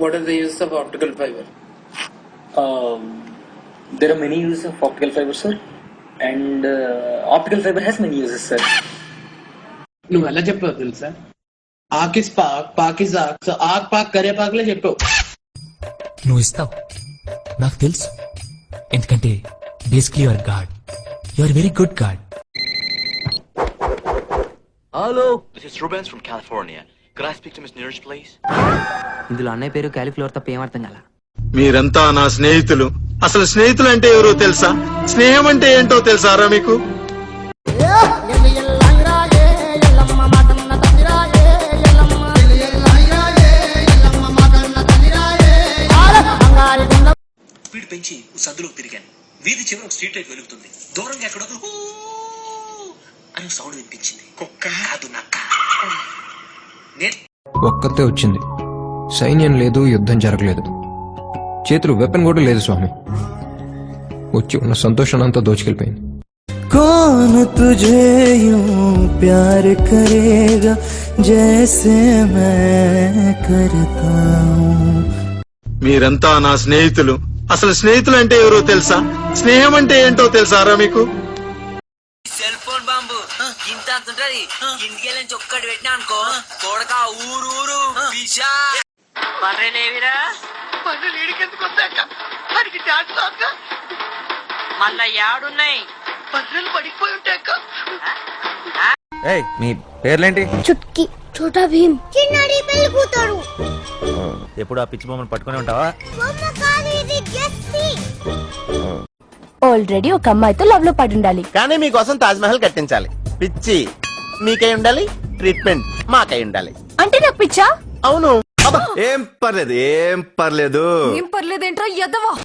What is the use of optical fiber? There are many uses of optical fiber, sir. And optical fiber has many uses, sir. నువ్వు ఎలా చెప్పావు తెలుసా? ఆక్ is Pak, Pak is ఆక్. So ఆక్ పాక్ కరే పాక్లే చెప్పావు. నువ్వు ఇస్తావు, నాకు తెలుసు. ఎందుకంటే basically your God, your very good God. Hello, This is Rubens from California. Could I speak to Miss Neeraj, please? ఇందులో అన్నయ్య పేరు క్యాలిఫ్లవర్ తప్ప ఏమర్థం కదా. మీరంతా నా స్నేహితులు. అసలు స్నేహితులు అంటే ఎవరో తెలుసా? స్నేహం అంటే ఏంటో తెలుసారా మీకు? స్పీడ్ పెంచి సందులోకి తిరిగాను. వీధి చివర ఒక స్ట్రీట్ లైట్ వెలుగుతుంది. దూరంగా ఎక్కడో అని సౌండ్ వినిపించింది. కుక్క కాదు, నక్క. ఒక్కతే వచ్చింది. సైన్యం లేదు, యుద్ధం జరగలేదు, చేతులు వెపన్ కూడా లేదు స్వామి. వచ్చి ఉన్న సంతోషం అంతా దోచుకెళ్ళిపోయింది. कौन तुझे यूं प्यार करेगा जैसे मैं करता हूँ. మీరంతా నా స్నేహితులు. అసలు స్నేహితులు అంటే ఎవరో తెలుసా? స్నేహం అంటే ఏంటో తెలుసారా మీకు? సెల్ ఫోన్ బాంబు ఇంత ఉంటది. ఇంటికెళ్ళి ఒక్కటి పెట్టినా అనుకో, కొడక ఊరు ఊరు పిషా. బర్రెలేవిరా, బర్రెలు ఈడికెందుకు వస్తాక? వాడికి డాక్టర్ మళ్ళా యాడున్నాయి? బర్రెలు పడిపోయి ఉంటాక. మీ పేర్లేంటి? చుట్కీ, చోటా భీమ్, చిన్నాడి పెళ్లి కూతురు. ఎప్పుడు ఆ పిచ్చి బొమ్మను పట్టుకుని ఉంటావా? ఆల్రెడీ ఒక అమ్మాయితో లవ్ లో పడి ఉండాలి, కానీ మీకోసం తాజ్ మహల్ కట్టించాలి. పిచ్చి మీకై ఉండాలి, ట్రీట్మెంట్ మాకై ఉండాలి. అంటే నాకు పిచ్చా? అవును. ఏం పర్లేదు, ఏం పర్లేదు. ఏం పర్లేదేంట్రా ఎదవా.